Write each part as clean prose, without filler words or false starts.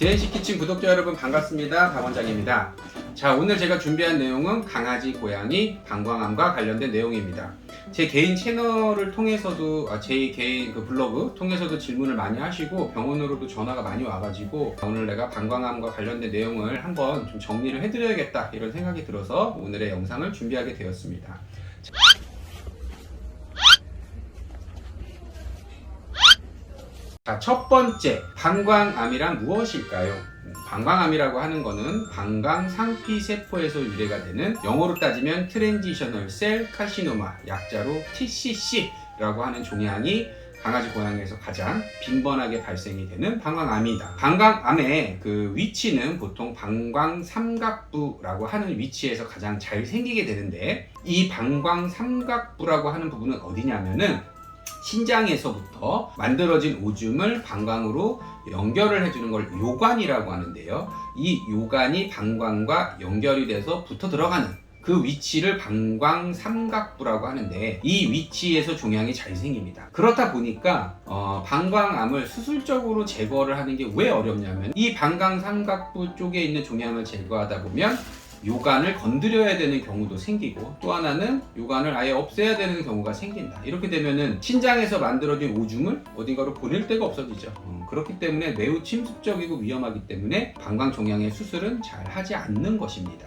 JNC 키친 구독자 여러분 반갑습니다. 박 원장입니다. 자, 오늘 제가 준비한 내용은 강아지, 고양이, 방광암과 관련된 내용입니다. 제 개인 채널을 통해서도 제 개인 블로그 통해서도 질문을 많이 하시고 병원으로도 전화가 많이 와가지고 오늘 내가 방광암과 관련된 내용을 한번 좀 정리를 해드려야겠다 이런 생각이 들어서 오늘의 영상을 준비하게 되었습니다. 자, 첫 번째, 방광암이란 무엇일까요? 방광암이라고 하는 거는 방광상피세포에서 유래가 되는, 영어로 따지면 트랜지셔널 셀 카시노마, 약자로 TCC라고 하는 종양이 강아지, 고양이에서 가장 빈번하게 발생이 되는 방광암이다. 방광암의 그 위치는 보통 방광삼각부라고 하는 위치에서 가장 잘 생기게 되는데, 이 방광삼각부라고 하는 부분은 어디냐면은 신장에서부터 만들어진 오줌을 방광으로 연결을 해주는 걸 요관이라고 하는데요. 이 요관이 방광과 연결이 돼서 붙어 들어가는 그 위치를 방광삼각부라고 하는데, 이 위치에서 종양이 잘 생깁니다. 그렇다 보니까 방광암을 수술적으로 제거를 하는 게 왜 어렵냐면, 이 방광삼각부 쪽에 있는 종양을 제거하다 보면 요관을 건드려야 되는 경우도 생기고, 또 하나는 요관을 아예 없애야 되는 경우가 생긴다. 이렇게 되면은 신장에서 만들어진 오줌을 어딘가로 보낼 데가 없어지죠. 그렇기 때문에 매우 침습적이고 위험하기 때문에 방광 종양의 수술은 잘 하지 않는 것입니다.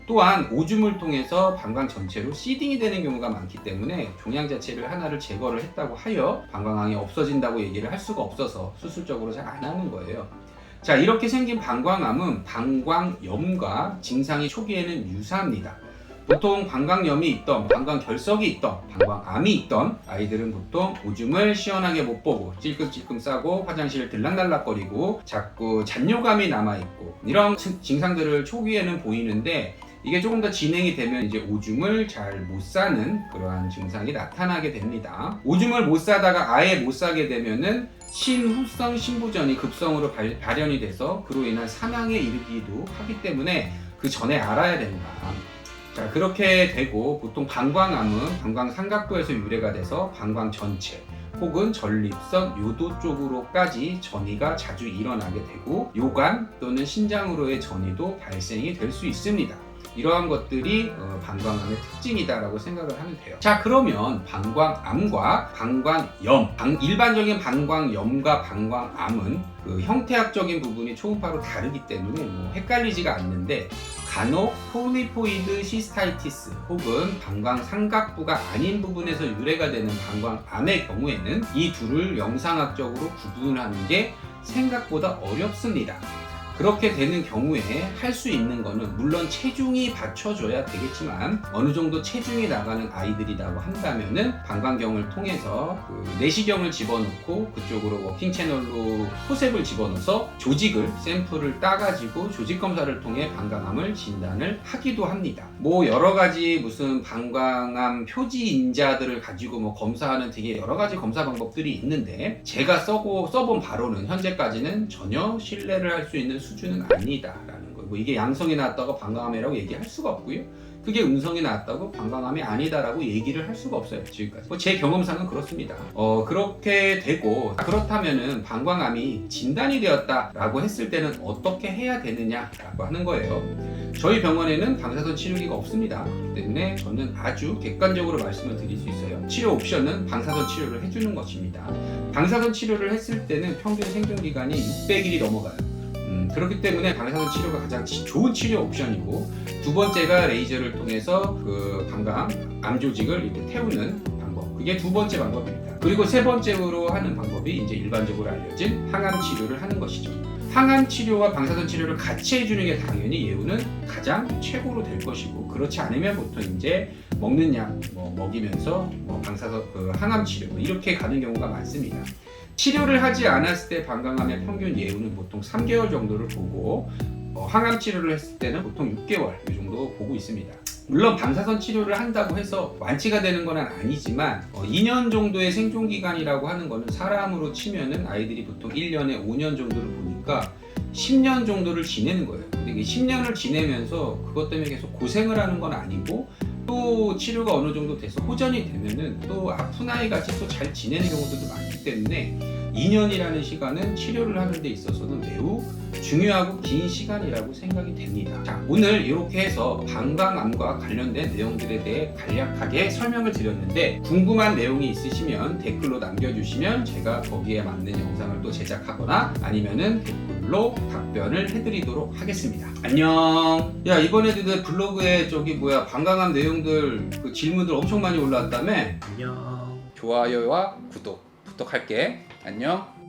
또한 오줌을 통해서 방광 전체로 시딩이 되는 경우가 많기 때문에 종양 자체를 하나를 제거를 했다고 하여 방광암이 없어진다고 얘기를 할 수가 없어서 수술적으로 잘 안 하는 거예요. 자, 이렇게 생긴 방광암은 방광염과 증상이 초기에는 유사합니다. 보통 방광염이 있던, 방광결석이 있던, 방광암이 있던 아이들은 보통 오줌을 시원하게 못 보고 찔끔찔끔 싸고 화장실 들락날락거리고 자꾸 잔뇨감이 남아있고, 이런 증상들을 초기에는 보이는데, 이게 조금 더 진행이 되면 이제 오줌을 잘 못 싸는 그러한 증상이 나타나게 됩니다. 오줌을 못 싸다가 아예 못 싸게 되면은 신후성 신부전이 급성으로 발현이 돼서 그로 인한 사망에 이르기도 하기 때문에 그 전에 알아야 된다. 자, 그렇게 되고 보통 방광암은 방광삼각부에서 유래가 돼서 방광 전체 혹은 전립선, 요도 쪽으로까지 전이가 자주 일어나게 되고, 요관 또는 신장으로의 전이도 발생이 될 수 있습니다. 이러한 것들이 방광암의 특징이다라고 생각을 하면 돼요. 자, 그러면 방광암과 방광염, 일반적인 방광염과 방광암은 그 형태학적인 부분이 초음파로 다르기 때문에 헷갈리지가 않는데, 간혹 폴리포이드 시스타이티스 혹은 방광삼각부가 아닌 부분에서 유래가 되는 방광암의 경우에는 이 둘을 영상학적으로 구분하는 게 생각보다 어렵습니다. 그렇게 되는 경우에 할 수 있는 거는, 물론 체중이 받쳐줘야 되겠지만 어느 정도 체중이 나가는 아이들이라고 한다면은 방광경을 통해서 그 내시경을 집어넣고 그쪽으로 워킹 채널로 포셉을 집어넣어서 조직을, 샘플을 따가지고 조직 검사를 통해 방광암을 진단을 하기도 합니다. 여러 가지 무슨 방광암 표지 인자들을 가지고 검사하는 되게 여러 가지 검사 방법들이 있는데, 제가 써본 바로는 현재까지는 전혀 신뢰를 할 수 있는 수준은 아니다라는 거예요. 이게 양성이 나왔다고 방광암이라고 얘기할 수가 없고요. 그게 음성이 나왔다고 방광암이 아니다라고 얘기를 할 수가 없어요. 지금까지 제 경험상은 그렇습니다. 그렇게 되고, 그렇다면은 방광암이 진단이 되었다라고 했을 때는 어떻게 해야 되느냐라고 하는 거예요. 저희 병원에는 방사선 치료기가 없습니다. 그렇기 때문에 저는 아주 객관적으로 말씀을 드릴 수 있어요. 치료 옵션은 방사선 치료를 해주는 것입니다. 방사선 치료를 했을 때는 평균 생존기간이 600일이 넘어가요. 그렇기 때문에 방사선 치료가 가장 좋은 치료 옵션이고, 두 번째가 레이저를 통해서 그 방광 암 조직을 이렇게 태우는 방법, 그게 두 번째 방법입니다. 그리고 세 번째로 하는 방법이 이제 일반적으로 알려진 항암 치료를 하는 것이죠. 항암 치료와 방사선 치료를 같이 해주는 게 당연히 예후는 가장 최고로 될 것이고, 그렇지 않으면 보통 이제 먹는 약 먹이면서 방사선 항암 치료 이렇게 가는 경우가 많습니다. 치료를 하지 않았을 때 방광암의 평균 예후는 보통 3개월 정도를 보고, 항암 치료를 했을 때는 보통 6개월 이 정도 보고 있습니다. 물론 방사선 치료를 한다고 해서 완치가 되는 건 아니지만 2년 정도의 생존기간이라고 하는 거는 사람으로 치면은 아이들이 보통 1년에 5년 정도를 보니까 10년 정도를 지내는 거예요. 근데 이게 10년을 지내면서 그것 때문에 계속 고생을 하는 건 아니고, 또 치료가 어느 정도 돼서 호전이 되면은 또 아픈 아이 같이 또 잘 지내는 경우들도 많기 때문에 2년이라는 시간은 치료를 하는 데 있어서는 매우 중요하고 긴 시간이라고 생각이 됩니다. 자, 오늘 이렇게 해서 방광암과 관련된 내용들에 대해 간략하게 설명을 드렸는데 궁금한 내용이 있으시면 댓글로 남겨주시면 제가 거기에 맞는 영상을 또 제작하거나 아니면은 댓글로 답변을 해드리도록 하겠습니다. 안녕. 야, 이번에도 내 블로그에 방광암 내용들 그 질문들 엄청 많이 올라왔다며? 안녕. 좋아요와 구독 부탁할게. 안녕.